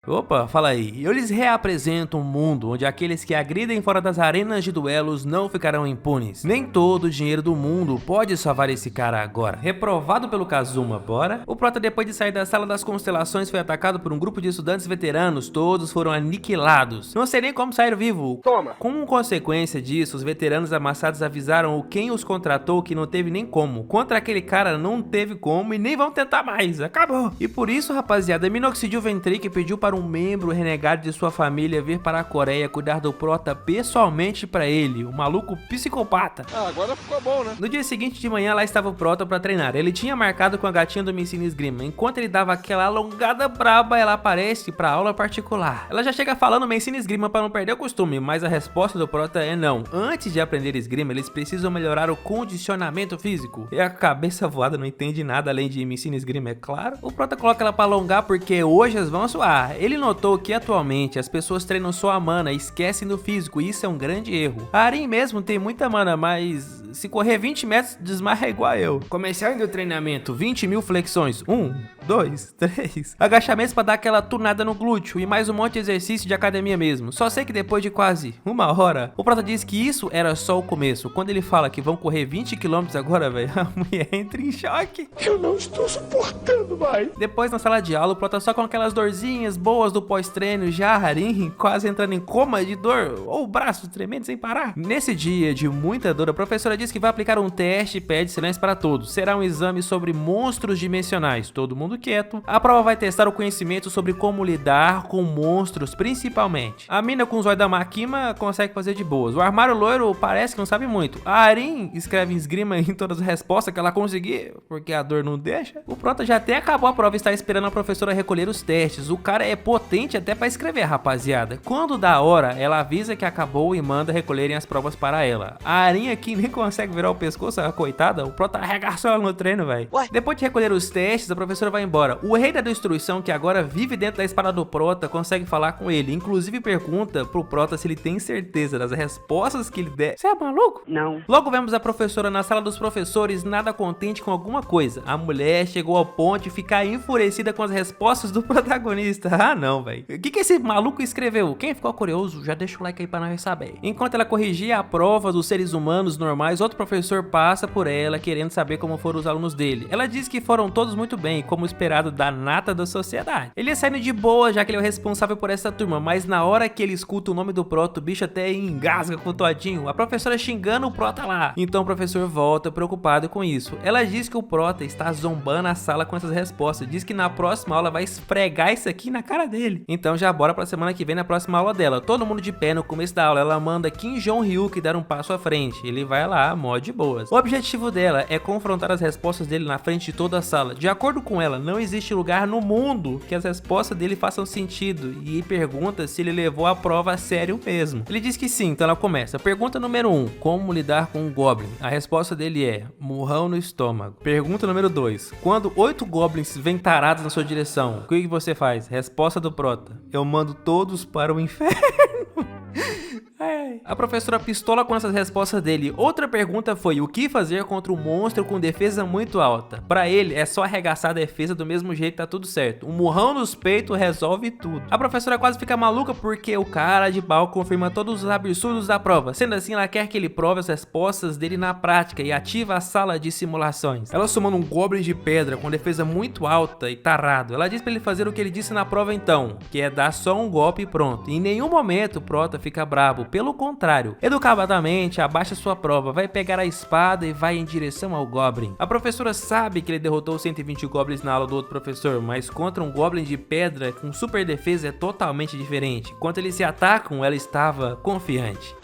Opa, fala aí. Eu lhes reapresento um mundo onde aqueles que agridem fora das arenas de duelos não ficarão impunes. Nem todo o dinheiro do mundo pode salvar esse cara agora. Reprovado pelo Kazuma, bora? O prota, depois de sair da sala das constelações, foi atacado por um grupo de estudantes veteranos. Todos foram aniquilados. Não sei nem como sair vivo. Toma! Como consequência disso, os veteranos amassados avisaram o quem os contratou que não teve nem como. Contra aquele cara não teve como e nem vão tentar mais. Acabou. E por isso, rapaziada, Minoxidil Ventric pediu para um membro renegado de sua família vir para a Coreia cuidar do prota pessoalmente para ele, um maluco psicopata. Ah, agora ficou bom, né? No dia seguinte de manhã, lá estava o prota para treinar. Ele tinha marcado com a gatinha do Mensina Esgrima. Enquanto ele dava aquela alongada braba, ela aparece para aula particular. Ela já chega falando Mensina Esgrima para não perder o costume, mas a resposta do prota é não. Antes de aprender esgrima, eles precisam melhorar o condicionamento físico. E a cabeça voada não entende nada além de Mensina Esgrima, é claro. O prota coloca ela para alongar porque hoje elas vão suar. Ele notou que atualmente as pessoas treinam só a mana e esquecem do físico, e isso é um grande erro. A Arin mesmo tem muita mana, mas se correr 20 metros desmaia igual eu. Começando o treinamento, 20 mil flexões, 1, 2, 3, agachamentos pra dar aquela tunada no glúteo e mais um monte de exercício de academia mesmo. Só sei que depois de quase uma hora, o prota diz que isso era só o começo. Quando ele fala que vão correr 20 km agora, velho, a mulher entra em choque. Eu não estou suportando mais. Depois, na sala de aula, o prota só com aquelas dorzinhas boas do pós-treino, já a Arin quase entrando em coma de dor, ou o braço tremendo sem parar. Nesse dia de muita dor, a professora diz que vai aplicar um teste e pede silêncio para todos. Será um exame sobre monstros dimensionais. Todo mundo quieto. A prova vai testar o conhecimento sobre como lidar com monstros, principalmente. A mina com o zóio da Makima consegue fazer de boas. O armário loiro parece que não sabe muito. A Arin escreve em esgrima em todas as respostas que ela conseguir, porque a dor não deixa. O prota já até acabou a prova e está esperando a professora recolher os testes. O cara é potente até para escrever, rapaziada. Quando dá hora, ela avisa que acabou e manda recolherem as provas para ela. A Arin aqui nem consegue virar o pescoço, a coitada. O prota arregaçou ela no treino, velho. Depois de recolher os testes, a professora vai embora. O rei da destruição, que agora vive dentro da espada do prota, consegue falar com ele. Inclusive pergunta pro prota se ele tem certeza das respostas que ele der. Você é maluco? Não. Logo vemos a professora na sala dos professores, nada contente com alguma coisa. A mulher chegou ao ponto de ficar enfurecida com as respostas do protagonista. Ah não, velho. O que esse maluco escreveu? Quem ficou curioso, já deixa o like aí pra nós saber. Enquanto ela corrigia a prova dos seres humanos normais, outro professor passa por ela querendo saber como foram os alunos dele. Ela diz que foram todos muito bem, como esperado da nata da sociedade. Ele ia saindo de boa, já que ele é o responsável por essa turma, mas na hora que ele escuta o nome do prota, o bicho até engasga com o todinho. A professora xingando o prota lá. Então o professor volta preocupado com isso. Ela diz que o prota está zombando a sala com essas respostas. Diz que na próxima aula vai esfregar isso aqui na cara dele. Então já bora pra semana que vem na próxima aula dela. Todo mundo de pé no começo da aula. Ela manda Kim Jong-hyuk dar um passo à frente. Ele vai lá, mó de boas. O objetivo dela é confrontar as respostas dele na frente de toda a sala. De acordo com ela, não existe lugar no mundo que as respostas dele façam sentido. E pergunta se ele levou a prova a sério mesmo. Ele diz que sim, então ela começa. Pergunta número 1. Como lidar com um Goblin? A resposta dele é murrão no estômago. Pergunta número 2. Quando 8 Goblins vêm tarados na sua direção, o que você faz? Resposta do prota. Eu mando todos para o inferno. A professora pistola com essas respostas dele. Outra pergunta foi: o que fazer contra um monstro com defesa muito alta? Pra ele, é só arregaçar a defesa do mesmo jeito, tá tudo certo. Um murrão nos peitos resolve tudo. A professora quase fica maluca porque o cara de pau confirma todos os absurdos da prova. Sendo assim, ela quer que ele prove as respostas dele na prática e ativa a sala de simulações. Ela sumando um Goblin de pedra com defesa muito alta e tarado. Ela diz pra ele fazer o que ele disse na prova então, que é dar só um golpe e pronto. Em nenhum momento o prota fica brabo. Pelo contrário, educadamente abaixa sua prova, vai pegar a espada e vai em direção ao Goblin. A professora sabe que ele derrotou 120 Goblins na aula do outro professor, mas contra um Goblin de pedra com super defesa é totalmente diferente. Quando eles se atacam, ela estava confiante.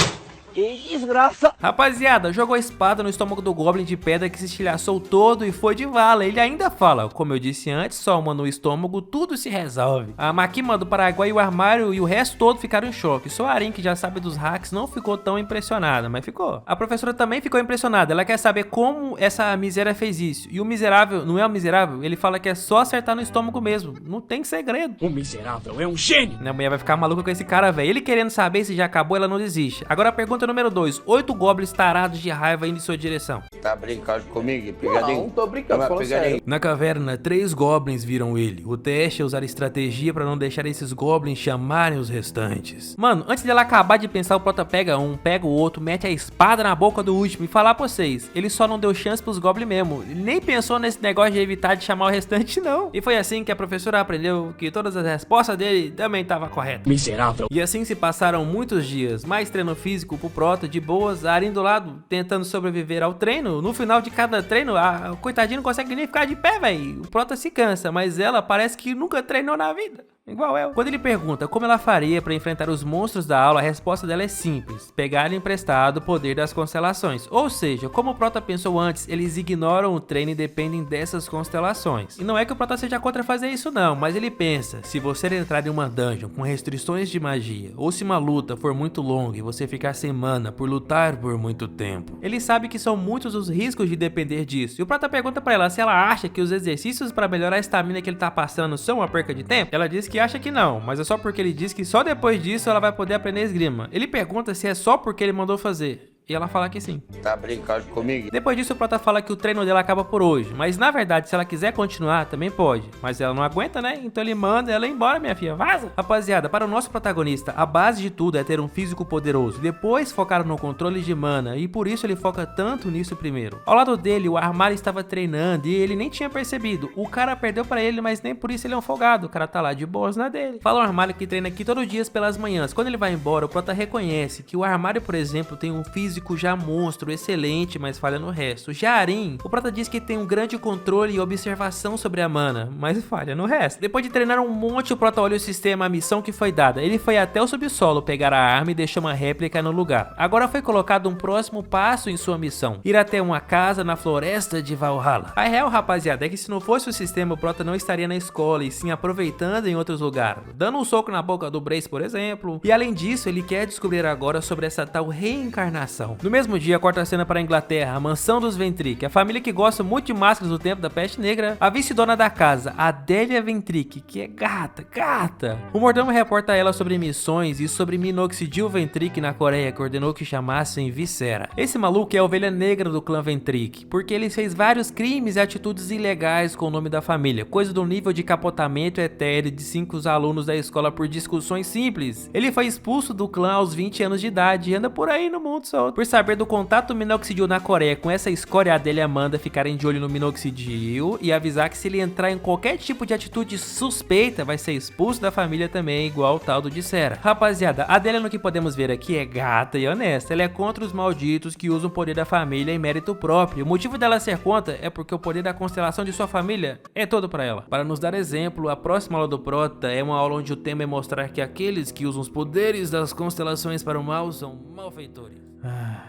Que desgraça! Rapaziada, jogou a espada no estômago do Goblin de pedra que se estilhaçou todo e foi de vala. Ele ainda fala, como eu disse antes, só uma no estômago, tudo se resolve. A Makima do Paraguai, o armário e o resto todo ficaram em choque. Só a Arin, que já sabe dos hacks, não ficou tão impressionada, mas ficou. A professora também ficou impressionada, ela quer saber como essa miséria fez isso. E o miserável, não é o miserável, ele fala que é só acertar no estômago mesmo, não tem segredo. O miserável é um gênio! A mulher vai ficar maluca com esse cara, velho. Ele querendo saber se já acabou, ela não desiste. Agora a pergunta Prota número 2. 8 goblins tarados de raiva indo em sua direção. Tá brincando comigo? Pegadinho? Não, tô brincando, falando sério. Na caverna, 3 goblins viram ele. O teste é usar estratégia pra não deixar esses goblins chamarem os restantes. Mano, antes dela acabar de pensar, o Prota pega um, pega o outro, mete a espada na boca do último e falar pra vocês, ele só não deu chance pros goblins mesmo. Ele nem pensou nesse negócio de evitar de chamar o restante, não. E foi assim que a professora aprendeu que todas as respostas dele também estavam corretas. Miserável. E assim se passaram muitos dias, mais treino físico pro Prota de boas, a Arin do lado, tentando sobreviver ao treino. No final de cada treino, a coitadinha não consegue nem ficar de pé, velho. O Prota se cansa, mas ela parece que nunca treinou na vida. Igual eu. Quando ele pergunta como ela faria para enfrentar os monstros da aula, a resposta dela é simples: pegar emprestado o poder das constelações. Ou seja, como o Prota pensou antes, eles ignoram o treino e dependem dessas constelações. E não é que o Prota seja contra fazer isso não, mas ele pensa, se você entrar em uma dungeon com restrições de magia, ou se uma luta for muito longa e você ficar sem mana por lutar por muito tempo, ele sabe que são muitos os riscos de depender disso. E o Prota pergunta para ela se ela acha que os exercícios para melhorar a estamina que ele tá passando são uma perca de tempo. Ela diz que acha que não, mas é só porque ele diz que só depois disso ela vai poder aprender esgrima. Ele pergunta se é só porque ele mandou fazer. E ela fala que sim. Tá brincando comigo? Depois disso, o Prota fala que o treino dela acaba por hoje. Mas na verdade, se ela quiser continuar, também pode. Mas ela não aguenta, né? Então ele manda ela embora, minha filha. Vaza! Rapaziada, para o nosso protagonista, a base de tudo é ter um físico poderoso. Depois focar no controle de mana. E por isso ele foca tanto nisso primeiro. Ao lado dele, o armário estava treinando e ele nem tinha percebido. O cara perdeu pra ele, mas nem por isso ele é um folgado. O cara tá lá de boas na dele. Fala o armário que treina aqui todos os dias pelas manhãs. Quando ele vai embora, o Prota reconhece que o armário, por exemplo, tem um físico já monstro, excelente, mas falha no resto. Já Arin, o Prota diz que tem um grande controle e observação sobre a mana, mas falha no resto. Depois de treinar um monte, o Prota olha o sistema, a missão que foi dada. Ele foi até o subsolo pegar a arma e deixou uma réplica no lugar. Agora foi colocado um próximo passo em sua missão: ir até uma casa na floresta de Valhalla. A real, rapaziada, é que se não fosse o sistema, o Prota não estaria na escola e sim aproveitando em outros lugares, dando um soco na boca do Brace, por exemplo. E além disso, ele quer descobrir agora sobre essa tal reencarnação. No mesmo dia, corta a cena para a Inglaterra, a mansão dos Ventric, a família que gosta muito de máscaras do tempo da peste negra. A vice-dona da casa, Adélia Ventric, que é gata. O mordomo reporta a ela sobre missões e sobre Minoxidil Ventric na Coreia, que ordenou que chamassem Viscera. Esse maluco é a ovelha negra do clã Ventric, porque ele fez vários crimes e atitudes ilegais com o nome da família, coisa do nível de capotamento etéreo de 5 alunos da escola por discussões simples. Ele foi expulso do clã aos 20 anos de idade e anda por aí no mundo solto. Por saber do contato do Minoxidil na Coreia com essa escória, a Adélia manda ficarem de olho no Minoxidil e avisar que se ele entrar em qualquer tipo de atitude suspeita, vai ser expulso da família também, igual o tal do Viscera. Rapaziada, a Adélia, no que podemos ver aqui, é gata e honesta. Ela é contra os malditos que usam o poder da família em mérito próprio. O motivo dela ser contra é porque o poder da constelação de sua família é todo pra ela. Para nos dar exemplo, a próxima aula do Prota é uma aula onde o tema é mostrar que aqueles que usam os poderes das constelações para o mal são malfeitores.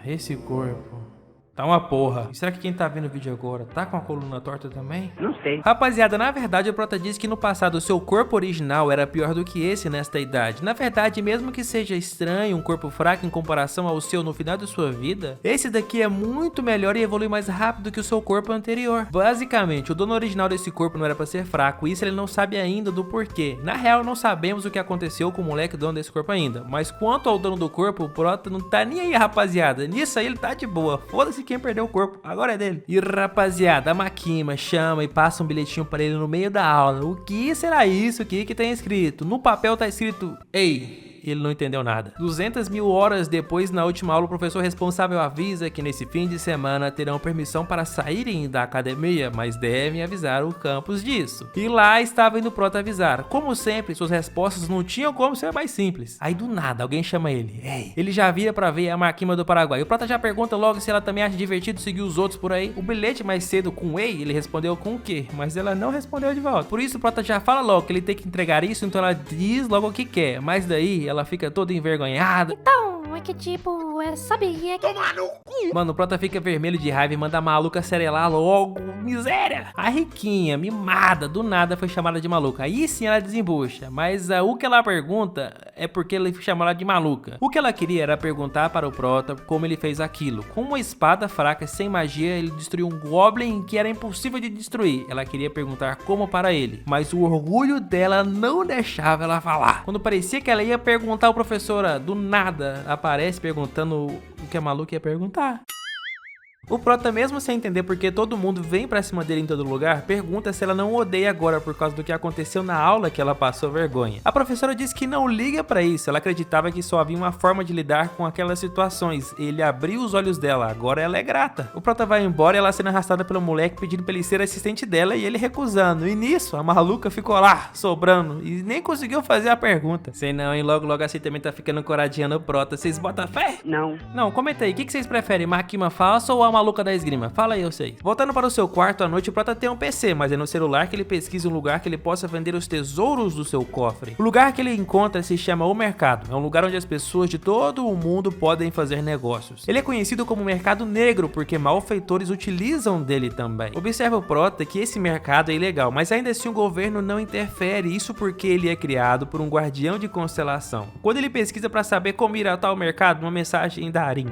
Esse corpo tá uma porra. E será que quem tá vendo o vídeo agora tá com a coluna torta também? Não sei. Rapaziada, na verdade o Prota diz que no passado o seu corpo original era pior do que esse nesta idade. Na verdade, mesmo que seja estranho um corpo fraco em comparação ao seu no final de sua vida, esse daqui é muito melhor e evolui mais rápido que o seu corpo anterior. Basicamente, o dono original desse corpo não era pra ser fraco, isso ele não sabe ainda do porquê. Na real, não sabemos o que aconteceu com o moleque dono desse corpo ainda, mas quanto ao dono do corpo, o Prota não tá nem aí, rapaziada. Nisso aí ele tá de boa, foda-se quem perdeu o corpo, agora é dele. E rapaziada, a Makima chama e passa um bilhetinho pra ele no meio da aula. O que será isso? O que tem escrito? No papel tá escrito: ei. Ele não entendeu nada. 200.000 horas depois, na última aula, o professor responsável avisa que nesse fim de semana terão permissão para saírem da academia, mas devem avisar o campus disso. E lá estava indo o Prota avisar. Como sempre, suas respostas não tinham como ser mais simples. Aí do nada, alguém chama ele. Ei. Ele já vira pra ver a Makima do Paraguai. O Prota já pergunta logo se ela também acha divertido seguir os outros por aí. O bilhete mais cedo com ei, ele respondeu com o quê? Mas ela não respondeu de volta. Por isso o Prota já fala logo que ele tem que entregar isso, então ela diz logo o que quer. Mas daí ela fica toda envergonhada. Então, é que tipo, sabe, é que... Mano, o Prota fica vermelho de raiva e manda a maluca serelar logo. Miséria! A riquinha, mimada, do nada foi chamada de maluca. Aí sim ela desembucha, mas o que ela pergunta é porque ele chamou ela de maluca. O que ela queria era perguntar para o Prota como ele fez aquilo. Com uma espada fraca, sem magia, ele destruiu um Goblin que era impossível de destruir. Ela queria perguntar como para ele, mas o orgulho dela não deixava ela falar. Quando parecia que ela ia perguntar, o professora do nada aparece perguntando esperando o que a maluca ia perguntar. O Prota, mesmo sem entender porque todo mundo vem pra cima dele em todo lugar, pergunta se ela não o odeia agora por causa do que aconteceu na aula que ela passou vergonha. A professora diz que não liga pra isso, ela acreditava que só havia uma forma de lidar com aquelas situações. Ele abriu os olhos dela, agora ela é grata. O Prota vai embora e ela sendo arrastada pelo moleque pedindo pra ele ser assistente dela e ele recusando. E nisso, a maluca ficou lá, sobrando, e nem conseguiu fazer a pergunta. Sei não, hein? Logo assim também tá ficando coradinha no Prota. Vocês botam fé? Não. Não, comenta aí, o que vocês preferem, Makima falsa ou a maluca da esgrima? Fala aí, eu sei. Voltando para o seu quarto à noite, o Prota tem um PC, mas é no celular que ele pesquisa um lugar que ele possa vender os tesouros do seu cofre. O lugar que ele encontra se chama O Mercado. É um lugar onde as pessoas de todo o mundo podem fazer negócios. Ele é conhecido como Mercado Negro porque malfeitores utilizam dele também. Observa o Prota que esse mercado é ilegal, mas ainda assim o governo não interfere, isso porque ele é criado por um guardião de constelação. Quando ele pesquisa para saber como ir a tal mercado, uma mensagem da Arin.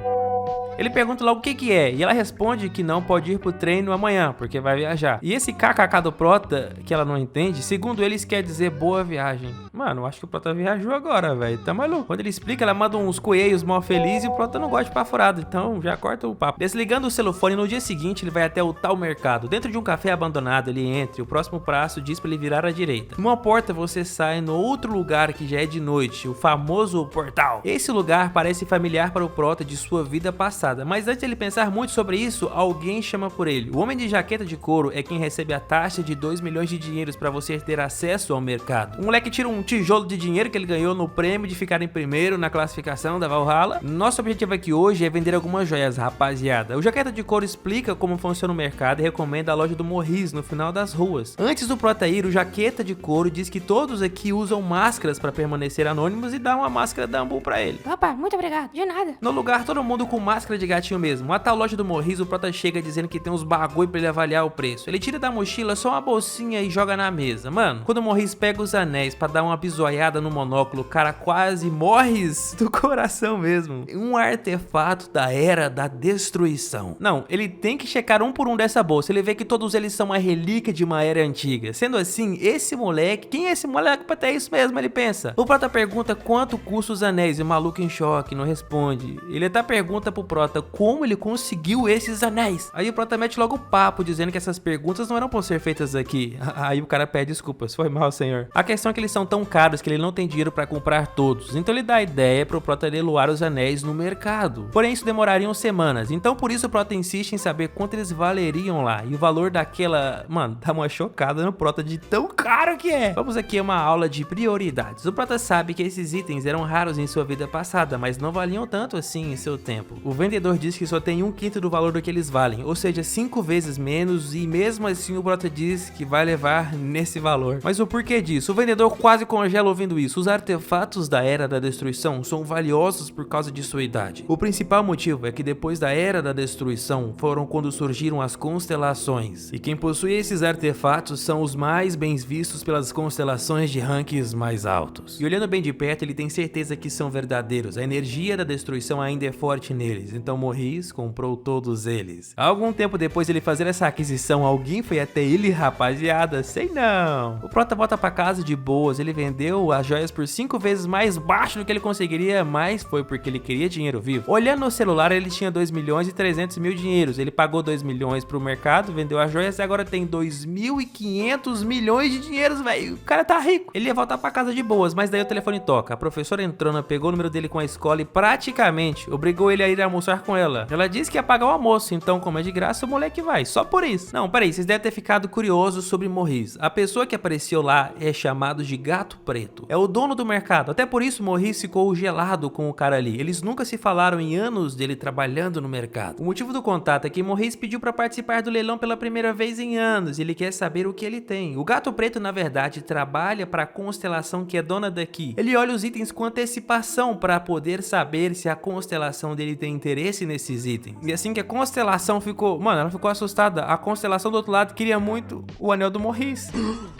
Ele pergunta logo o que é, e ela responde que não pode ir pro treino amanhã, porque vai viajar. E esse kkk do Prota, que ela não entende, segundo eles quer dizer boa viagem. Mano, eu acho que o Prota viajou agora, velho, tá maluco? Quando ele explica, ela manda uns coelhos mal felizes e o Prota não gosta de pá furado, então já corta o papo. Desligando o celofone, no dia seguinte ele vai até o tal mercado. Dentro de um café abandonado, ele entra e o próximo passo diz pra ele virar à direita. Numa porta você sai no outro lugar que já é de noite, o famoso portal. Esse lugar parece familiar para o Prota de sua vida passada. Mas antes de ele pensar muito sobre isso, alguém chama por ele. O homem de jaqueta de couro é quem recebe a taxa de 2 milhões de dinheiros para você ter acesso ao mercado. O moleque tira um tijolo de dinheiro que ele ganhou no prêmio de ficar em primeiro na classificação da Valhalla. Nosso objetivo aqui hoje é vender algumas joias, rapaziada. O jaqueta de couro explica como funciona o mercado e recomenda a loja do Morris no final das ruas. Antes do Prota ir, o jaqueta de couro diz que todos aqui usam máscaras para permanecer anônimos e dá uma máscara da Ambu pra ele. Opa, muito obrigado. De nada. No lugar, todo mundo com máscara de gatinho mesmo. A tal loja do Morris, o Prota chega dizendo que tem uns bagulho pra ele avaliar o preço. Ele tira da mochila só uma bolsinha e joga na mesa. Mano, quando o Morris pega os anéis pra dar uma bisoiada no monóculo, o cara quase morre do coração mesmo. Um artefato da Era da Destruição. Não, ele tem que checar um por um dessa bolsa. Ele vê que todos eles são uma relíquia de uma era antiga. Sendo assim, esse moleque, quem é esse moleque pra ter isso mesmo? Ele pensa. O Prota pergunta quanto custa os anéis e o maluco em choque, não responde. Ele até pergunta pro Prota como ele conseguiu esses anéis. Aí o Prota mete logo o papo, dizendo que essas perguntas não eram pra ser feitas aqui. Aí o cara pede desculpas, foi mal, senhor. A questão é que eles são tão caros que ele não tem dinheiro pra comprar todos. Então ele dá a ideia pro Prota leiloar os anéis no mercado. Porém isso demorariam semanas. Então por isso o Prota insiste em saber quanto eles valeriam lá. E o valor daquela... Mano, dá uma chocada no Prota de tão caro que é. Vamos aqui a uma aula de prioridades. O Prota sabe que esses itens eram raros em sua vida passada, mas não valiam tanto assim em seu tempo. O vendedor diz que só tem 1/5 do valor do que eles valem, ou seja, 5 vezes menos, e mesmo assim o Prota diz que vai levar nesse valor. Mas o porquê disso? O vendedor quase congela ouvindo isso. Os artefatos da Era da Destruição são valiosos por causa de sua idade. O principal motivo é que depois da Era da Destruição foram quando surgiram as constelações, e quem possui esses artefatos são os mais bem vistos pelas constelações de rankings mais altos. E olhando bem de perto, ele tem certeza que são verdadeiros. A energia da destruição ainda é forte neles, então Morris comprou todos eles. Algum tempo depois de ele fazer essa aquisição, alguém foi até ele, rapaziada, sei não. O Prota volta pra casa de boas, ele vendeu as joias por 5 vezes mais baixo do que ele conseguiria, mas foi porque ele queria dinheiro vivo. Olhando no celular, ele tinha 2 milhões e 300 mil dinheiros, ele pagou 2 milhões pro mercado, vendeu as joias e agora tem 2.500 milhões de dinheiros, velho. O cara tá rico. Ele ia voltar pra casa de boas, mas daí o telefone toca. A professora Entrona pegou o número dele com a escola e praticamente obrigou ele a ir almoçar com ela. Ela disse que ia pagar o almoço, então como é de graça, o moleque vai, só por isso. Não, peraí, vocês devem ter ficado curiosos sobre Morris. A pessoa que apareceu lá é chamado de Gato Preto. É o dono do mercado, até por isso Morris ficou gelado com o cara ali. Eles nunca se falaram em anos dele trabalhando no mercado. O motivo do contato é que Morris pediu pra participar do leilão pela primeira vez em anos, e ele quer saber o que ele tem. O Gato Preto, na verdade, trabalha pra constelação que é dona daqui. Ele olha os itens com antecipação pra poder saber se a constelação dele tem interesse nesses itens. E assim que a constelação ficou... Mano, ela ficou assustada. A constelação do outro lado queria muito o anel do Morris.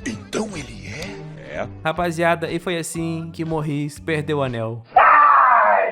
Então ele é? Rapaziada, e foi assim que Morris perdeu o anel.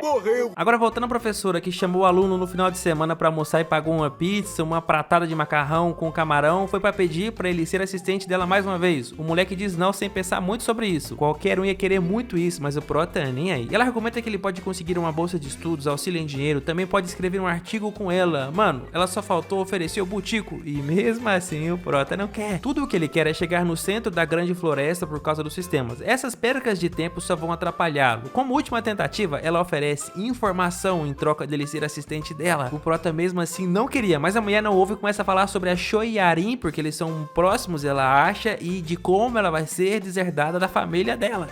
Morreu. Agora voltando à professora que chamou o aluno no final de semana pra almoçar e pagou uma pizza, uma pratada de macarrão com camarão, foi pra pedir pra ele ser assistente dela mais uma vez. O moleque diz não sem pensar muito sobre isso. Qualquer um ia querer muito isso, mas o prota nem aí. E ela argumenta que ele pode conseguir uma bolsa de estudos, auxílio em dinheiro, também pode escrever um artigo com ela. Mano, ela só faltou oferecer o butico e mesmo assim o prota não quer. Tudo o que ele quer é chegar no centro da grande floresta por causa dos sistemas. Essas percas de tempo só vão atrapalhá-lo. Como última tentativa, ela oferece informação em troca dele ser assistente dela. O prota mesmo assim não queria, mas a mulher não ouve e começa a falar sobre a Choi e Arin, porque eles são próximos, ela acha, e de como ela vai ser deserdada da família dela.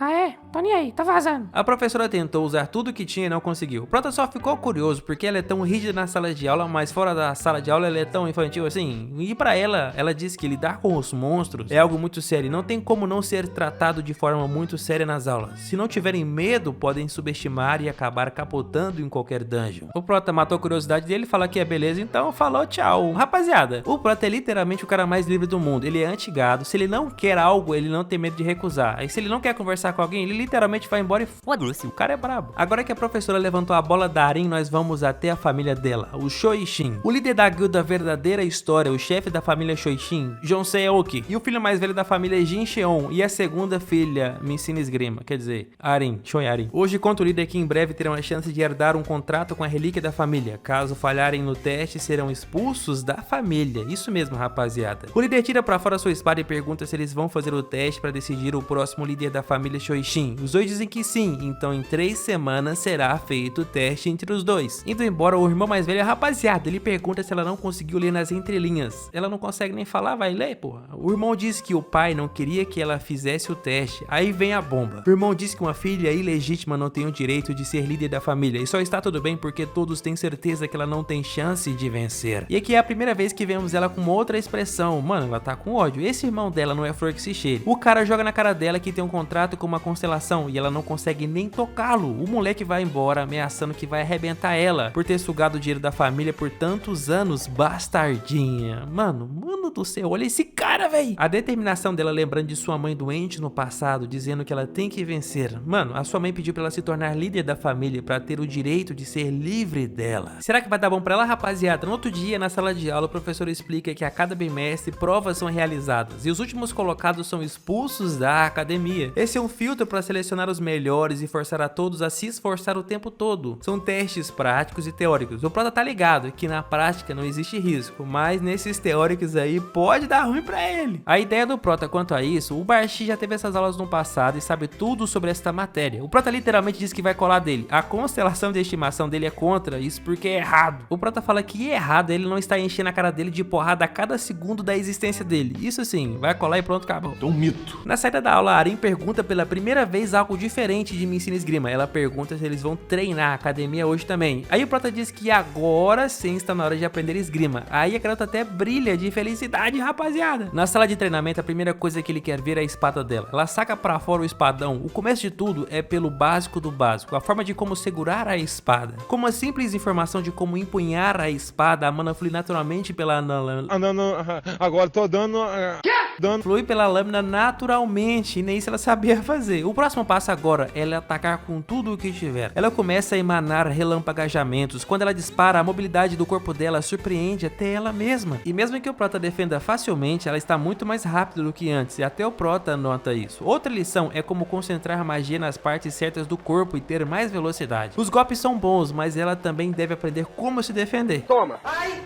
Ah é? Tô nem aí, tá vazando. A professora tentou usar tudo que tinha e não conseguiu. O prota só ficou curioso porque ela é tão rígida na sala de aula, mas fora da sala de aula ela é tão infantil assim. E pra ela disse que lidar com os monstros é algo muito sério e não tem como não ser tratado de forma muito séria nas aulas. Se não tiverem medo, podem subestimar e acabar capotando em qualquer dungeon. O prota matou a curiosidade dele, fala que é beleza, então falou tchau. Rapaziada, o prota é literalmente o cara mais livre do mundo. Ele é anti-gado, se ele não quer algo, ele não tem medo de recusar. Aí se ele não quer conversar com alguém, ele literalmente vai embora e foda-se, o cara é brabo. Agora que a professora levantou a bola da Arin, nós vamos até a família dela, o Shoishin. O líder da guilda Verdadeira História, o chefe da família Shoishin, Jonsei Aoki, e o filho mais velho da família Jin Cheon, e a segunda filha, me ensina esgrima, quer dizer, Arin, Choi Arin. Hoje conta o líder que em breve terão a chance de herdar um contrato com a relíquia da família. Caso falharem no teste, serão expulsos da família. Isso mesmo, rapaziada. O líder tira pra fora sua espada e pergunta se eles vão fazer o teste pra decidir o próximo líder da família Shoishin. Os dois dizem que sim, então em 3 semanas será feito o teste entre os dois. Indo embora, o irmão mais velho, rapaziada, ele pergunta se ela não conseguiu ler nas entrelinhas. Ela não consegue nem falar, vai ler, porra. O irmão diz que o pai não queria que ela fizesse o teste. Aí vem a bomba. O irmão diz que uma filha ilegítima não tem o direito de ser líder da família e só está tudo bem porque todos têm certeza que ela não tem chance de vencer. E aqui é a primeira vez que vemos ela com uma outra expressão. Mano, ela tá com ódio. Esse irmão dela não é flor que se cheire. O cara joga na cara dela que tem um contrato com uma constelação e ela não consegue nem tocá-lo. O moleque vai embora ameaçando que vai arrebentar ela por ter sugado o dinheiro da família por tantos anos, bastardinha. Mano do céu, olha esse cara, velho. A determinação dela lembrando de sua mãe doente no passado, dizendo que ela tem que vencer. Mano, a sua mãe pediu pra ela se tornar líder da família pra ter o direito de ser livre dela. Será que vai dar bom pra ela, rapaziada? No outro dia, na sala de aula, o professor explica que a cada bimestre provas são realizadas e os últimos colocados são expulsos da academia. Esse é um filtro pra selecionar os melhores e forçar a todos a se esforçar o tempo todo. São testes práticos e teóricos. O prota tá ligado que na prática não existe risco, mas nesses teóricos aí pode dar ruim pra ele. A ideia do prota quanto a isso, o Barshi já teve essas aulas no passado e sabe tudo sobre esta matéria. O prota literalmente diz que vai colar dele. A constelação de estimação dele é contra isso porque é errado. O prota fala que é errado ele não está enchendo a cara dele de porrada a cada segundo da existência dele. Isso sim, vai colar e pronto, acabou. É um mito. Na saída da aula, a Arin pergunta pela primeira vez algo diferente de me ensina esgrima. Ela pergunta se eles vão treinar a academia hoje também. Aí o prota diz que agora sim está na hora de aprender esgrima. Aí a garota até brilha de felicidade, rapaziada. Na sala de treinamento, a primeira coisa que ele quer ver é a espada dela. Ela saca pra fora o espadão. O começo de tudo é pelo básico do básico, a forma de como segurar a espada. Com uma simples informação de como empunhar a espada, a mana flui naturalmente pela Agora tô dando... flui pela lâmina naturalmente, e nem isso ela sabia fazer. O próximo passo agora é ela atacar com tudo o que tiver. Ela começa a emanar relampagajamentos. Quando ela dispara, a mobilidade do corpo dela surpreende até ela mesma. E mesmo que o prota defenda facilmente, ela está muito mais rápido do que antes, e até o prota nota isso. Outra lição é como concentrar magia nas partes certas do corpo e ter mais velocidade. Os golpes são bons, mas ela também deve aprender como se defender. Toma.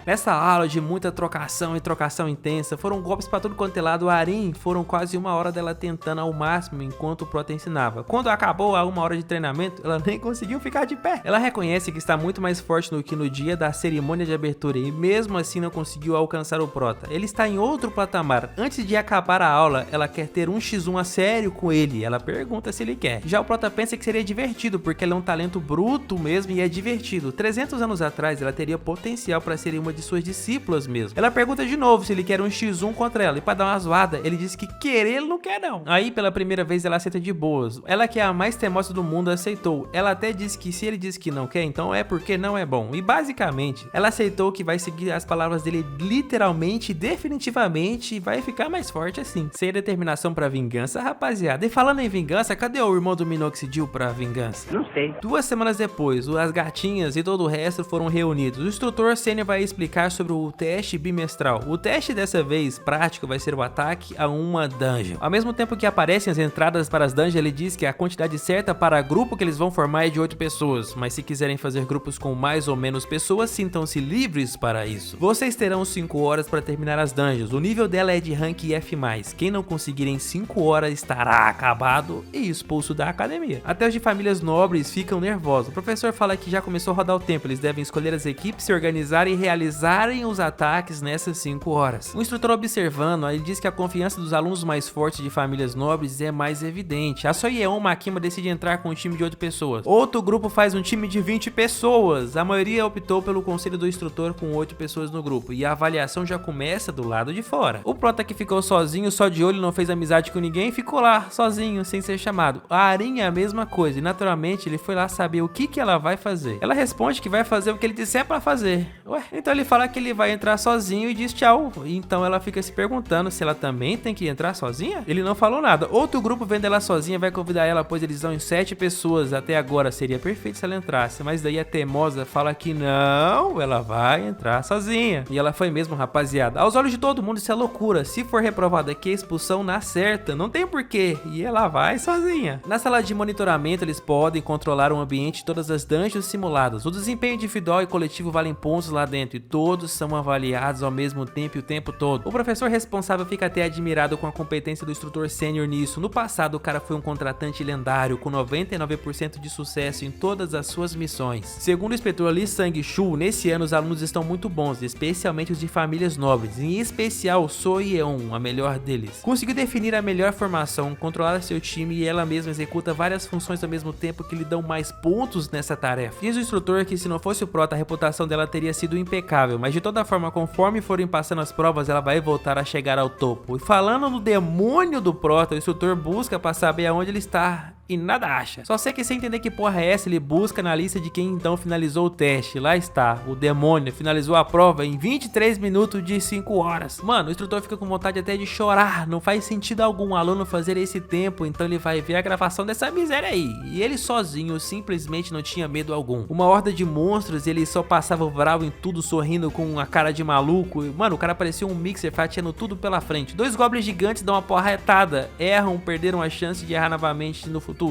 Nessa aula de muita trocação e trocação intensa, foram golpes pra tudo quanto é lado. A Arin foram quase 1 hora dela tentando ao máximo enquanto o prota ensinava. Quando acabou a 1 hora de treinamento, ela nem conseguiu ficar de pé. Ela reconhece que está muito mais forte do que no dia da cerimônia de abertura e mesmo assim não conseguiu alcançar o prota. Ele está em outro patamar. Antes de acabar a aula, ela quer ter um x1 a sério com ele. Ela pergunta se ele quer. Já o prota pensa que seria divertido porque ele é um talento bruto mesmo e é divertido. 300 anos atrás, ela teria potencial para ser uma de suas discípulas mesmo. Ela pergunta de novo se ele quer um x1 contra ela e para dar umas zoada, ele disse que querer ele não quer não. Aí pela primeira vez ela aceita de boas. Ela que é a mais teimosa do mundo aceitou. Ela até disse que se ele disse que não quer, então é porque não é bom. E basicamente, ela aceitou que vai seguir as palavras dele literalmente, definitivamente, e vai ficar mais forte assim. Sem determinação pra vingança, rapaziada. E falando em vingança, cadê o irmão do Minoxidil pra vingança? Não sei. 2 semanas depois, as gatinhas e todo o resto foram reunidos. O instrutor sênior vai explicar sobre o teste bimestral. O teste dessa vez, prático, vai ser o ataque a uma dungeon. Ao mesmo tempo que aparecem as entradas para as dungeons, ele diz que a quantidade certa para grupo que eles vão formar é de 8 pessoas. Mas se quiserem fazer grupos com mais ou menos pessoas, sintam-se livres para isso. Vocês terão 5 horas para terminar as dungeons. O nível dela é de rank F+. Quem não conseguir em 5 horas estará acabado e expulso da academia. Até os de famílias nobres ficam nervosos. O professor fala que já começou a rodar o tempo. Eles devem escolher as equipes, se organizarem e realizarem os ataques nessas 5 horas. O instrutor observando, ele diz que a confiança dos alunos mais fortes de famílias nobres é mais evidente. A Soyeon Makima decide entrar com um time de 8 pessoas. Outro grupo faz um time de 20 pessoas. A maioria optou pelo conselho do instrutor com 8 pessoas no grupo. E a avaliação já começa do lado de fora. O prota que ficou sozinho, só de olho, não fez amizade com ninguém, ficou lá, sozinho, sem ser chamado. A Arin é a mesma coisa. E naturalmente ele foi lá saber o que ela vai fazer. Ela responde que vai fazer o que ele disser pra fazer. Ué, então ele fala que ele vai entrar sozinho e diz tchau. Então ela fica se perguntando se ela também tem que entrar sozinha? Ele não falou nada. Outro grupo vendo ela sozinha vai convidar ela, pois eles são em 7 pessoas. Até agora seria perfeito se ela entrasse, mas daí a teimosa fala que não, ela vai entrar sozinha. E ela foi mesmo, rapaziada. Aos olhos de todo mundo isso é loucura. Se for reprovada aqui, a expulsão na certa, não tem porquê. E ela vai sozinha. Na sala de monitoramento eles podem controlar o ambiente de todas as dungeons simuladas. O desempenho individual e coletivo valem pontos lá dentro e todos são avaliados ao mesmo tempo e o tempo todo. O professor responsável fica até admirado com a competência do instrutor sênior nisso. No passado o cara foi um contratante lendário com 99% de sucesso em todas as suas missões. Segundo o inspetor Lee Sang-Shu, nesse ano os alunos estão muito bons, especialmente os de famílias nobres, em especial Soyeon, a melhor deles. Conseguiu definir a melhor formação, controlar seu time e ela mesma executa várias funções ao mesmo tempo que lhe dão mais pontos nessa tarefa. Diz o instrutor que se não fosse o prota, a reputação dela teria sido impecável, mas de toda forma, conforme forem passando as provas, ela vai voltar a chegar ao topo. E falando no demônio do prota, o instrutor busca pra saber aonde ele está e nada acha. Só sei que sem entender que porra é essa, ele busca na lista de quem então finalizou o teste. Lá está, o demônio finalizou a prova em 23 minutos de 5 horas. Mano, o instrutor fica com vontade até de chorar. Não faz sentido algum aluno fazer esse tempo, então ele vai ver a gravação dessa miséria aí. E ele sozinho simplesmente não tinha medo algum. Uma horda de monstros, ele só passava bravo em tudo, sorrindo com a cara de maluco. Mano, o cara parecia um mixer fatiando tudo pela frente. 2 goblins gigantes dão uma porretada, erram, perderam a chance de errar novamente no futuro.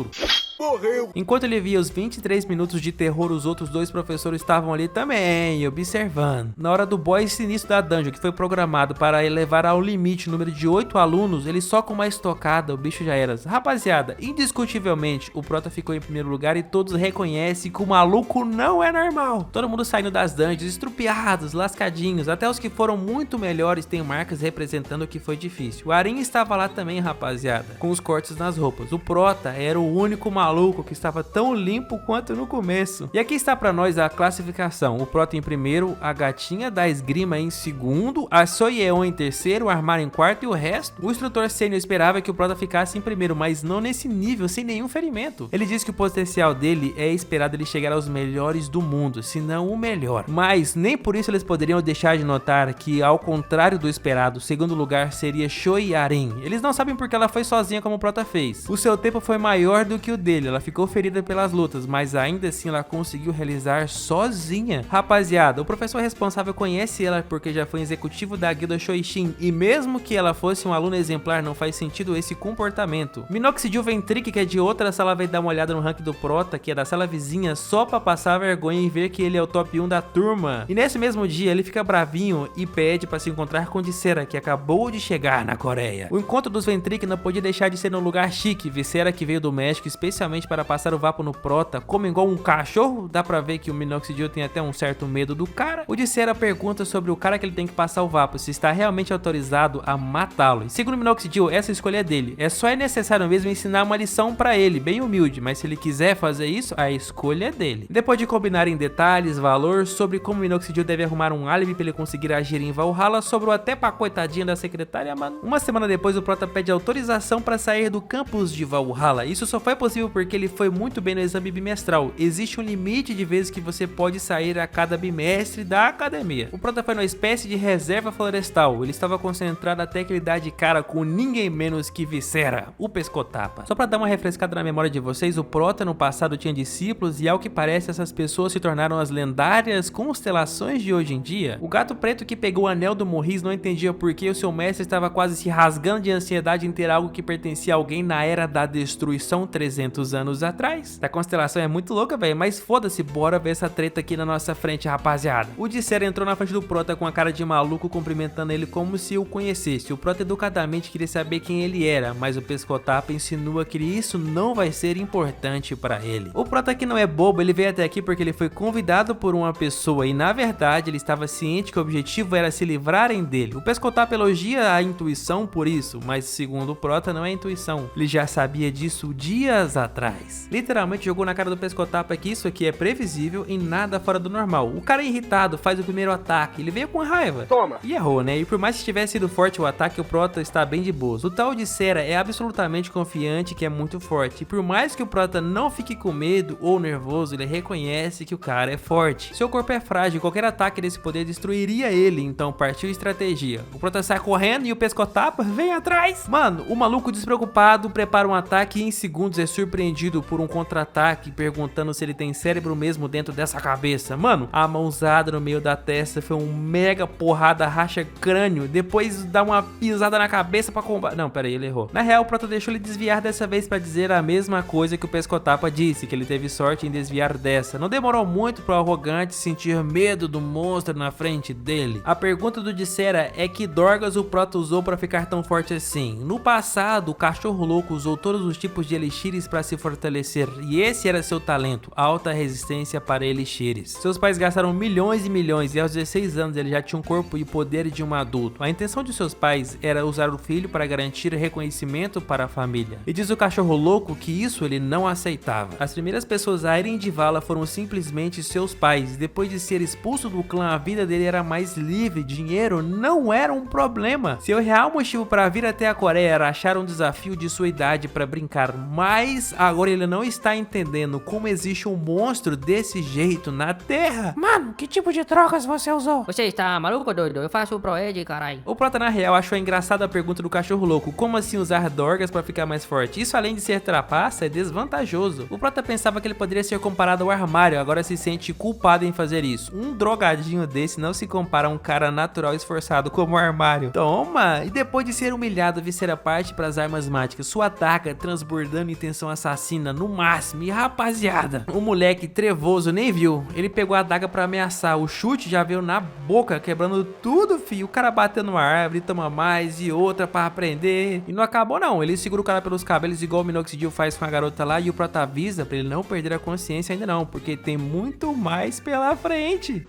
Morreu. Enquanto ele via os 23 minutos de terror, os outros 2 professores estavam ali também, observando. Na hora do boss sinistro da dungeon, que foi programado para elevar ao limite o número de 8 alunos, ele só com uma estocada, o bicho já era. Rapaziada, indiscutivelmente, o prota ficou em primeiro lugar e todos reconhecem que o maluco não é normal. Todo mundo saindo das dungeons, estrupiados, lascadinhos, até os que foram muito melhores têm marcas representando o que foi difícil. O Arin estava lá também, rapaziada, com os cortes nas roupas. O prota era o único maluco que estava tão limpo quanto no começo. E aqui está pra nós a classificação. O prota em primeiro, a gatinha da esgrima em segundo, a Soyeon em terceiro, o armário em quarto e o resto. O instrutor sênior esperava que o prota ficasse em primeiro, mas não nesse nível, sem nenhum ferimento. Ele diz que o potencial dele é esperado ele chegar aos melhores do mundo, se não o melhor. Mas nem por isso eles poderiam deixar de notar que, ao contrário do esperado, o segundo lugar seria Choi Arin. Eles não sabem porque ela foi sozinha como o prota fez. O seu tempo foi maior do que o dele. Ela ficou ferida pelas lutas, mas ainda assim ela conseguiu realizar sozinha. Rapaziada, o professor responsável conhece ela porque já foi executivo da guilda Shoishin, e mesmo que ela fosse um aluno exemplar, não faz sentido esse comportamento. Minoxidil Ventric, que é de outra sala, vai dar uma olhada no rank do prota, que é da sala vizinha, só pra passar vergonha e ver que ele é o top 1 da turma. E nesse mesmo dia, ele fica bravinho e pede pra se encontrar com Dissera, que acabou de chegar na Coreia. O encontro dos Ventric não podia deixar de ser num lugar chique. Dissera, que veio do México especialmente especialmente para passar o vapo no prota, como igual um cachorro. Dá pra ver que o Minoxidil tem até um certo medo do cara. O Dissera pergunta sobre o cara que ele tem que passar o vapo, se está realmente autorizado a matá-lo. E segundo o Minoxidil, essa escolha é dele. Só é necessário mesmo ensinar uma lição pra ele, bem humilde, mas se ele quiser fazer isso, a escolha é dele. Depois de combinar em detalhes, valor, sobre como o Minoxidil deve arrumar um álibi pra ele conseguir agir em Valhalla, sobrou até pra coitadinha da secretária, mano. Uma semana depois, o prota pede autorização pra sair do campus de Valhalla. Isso só foi possível porque ele foi muito bem no exame bimestral. Existe um limite de vezes que você pode sair a cada bimestre da academia. O prota foi numa espécie de reserva florestal. Ele estava concentrado até que ele dá de cara com ninguém menos que Viscera, o pescotapa. Só pra dar uma refrescada na memória de vocês, o prota no passado tinha discípulos e ao que parece essas pessoas se tornaram as lendárias constelações de hoje em dia. O gato preto que pegou o anel do Morris não entendia por que o seu mestre estava quase se rasgando de ansiedade em ter algo que pertencia a alguém na era da destruição 300 anos atrás. A constelação é muito louca, velho, mas foda-se, bora ver essa treta aqui na nossa frente, rapaziada. O Dissera entrou na frente do prota com a cara de maluco, cumprimentando ele como se o conhecesse. O prota educadamente queria saber quem ele era, mas o pescotapa insinua que isso não vai ser importante pra ele. O prota que não é bobo, ele veio até aqui porque ele foi convidado por uma pessoa e na verdade ele estava ciente que o objetivo era se livrarem dele. O pescotapa elogia a intuição por isso, mas segundo o prota não é intuição, ele já sabia disso dias atrás. Literalmente jogou na cara do pescotapa que isso aqui é previsível e nada fora do normal. O cara é irritado, faz o primeiro ataque, ele veio com raiva. Toma! E errou, né? E por mais que tivesse sido forte o ataque, o prota está bem de boas. O tal Dissera é absolutamente confiante que é muito forte. E por mais que o prota não fique com medo ou nervoso, ele reconhece que o cara é forte. Seu corpo é frágil, qualquer ataque desse poder destruiria ele, então partiu estratégia. O prota sai correndo e o pescotapa vem atrás. Mano, o maluco despreocupado prepara um ataque e em segundos é surpreendido por um contra-ataque perguntando se ele tem cérebro mesmo dentro dessa cabeça. Mano, a mãozada no meio da testa foi um mega porrada racha crânio, depois dá uma pisada na cabeça pra combater. Não, pera aí, ele errou. Na real, o prota deixou ele desviar dessa vez pra dizer a mesma coisa que o pescotapa disse, que ele teve sorte em desviar dessa. Não demorou muito pro arrogante sentir medo do monstro na frente dele. A pergunta do Dissera é que dorgas o prota usou pra ficar tão forte assim. No passado, o cachorro louco usou todos os tipos de elixires pra se fortalecer e esse era seu talento, alta resistência para elixires. Seus pais gastaram milhões e milhões e aos 16 anos ele já tinha um corpo e poder de um adulto. A intenção de seus pais era usar o filho para garantir reconhecimento para a família. E diz o cachorro louco que isso ele não aceitava. As primeiras pessoas a irem de vala foram simplesmente seus pais. Depois de ser expulso do clã, a vida dele era mais livre, dinheiro não era um problema. Seu real motivo para vir até a Coreia era achar um desafio de sua idade para brincar, mas agora ele não está entendendo como existe um monstro desse jeito na Terra. Mano, que tipo de drogas você usou? Você está maluco, doido? Eu faço o Proed, caralho. O prota na real achou engraçada a pergunta do cachorro louco, como assim usar dorgas para ficar mais forte? Isso além de ser trapaça é desvantajoso. O prota pensava que ele poderia ser comparado ao armário, agora se sente culpado em fazer isso. Um drogadinho desse não se compara a um cara natural esforçado como o armário. Toma! E depois de ser humilhado, Viscera parte para as armas mágicas, sua adaga transbordando intenção assassina no máximo. E rapaziada, o moleque trevoso nem viu, ele pegou a adaga para ameaçar, o chute já veio na boca, quebrando tudo, filho. O cara bateu numa árvore, toma mais e outra para aprender. E não acabou não, ele segura o cara pelos cabelos igual o Minoxidil faz com a garota lá e o prota avisa pra ele não perder a consciência ainda não, porque tem muito mais pela frente.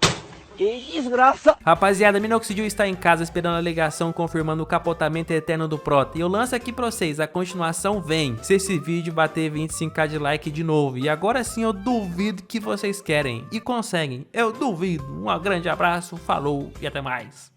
Que desgraça! Rapaziada, Minoxidil está em casa esperando a ligação confirmando o capotamento eterno do prota. E eu lanço aqui pra vocês, a continuação vem se esse vídeo bater 25k de like de novo. E agora sim eu duvido que vocês querem e conseguem. Eu duvido. Um grande abraço, falou e até mais.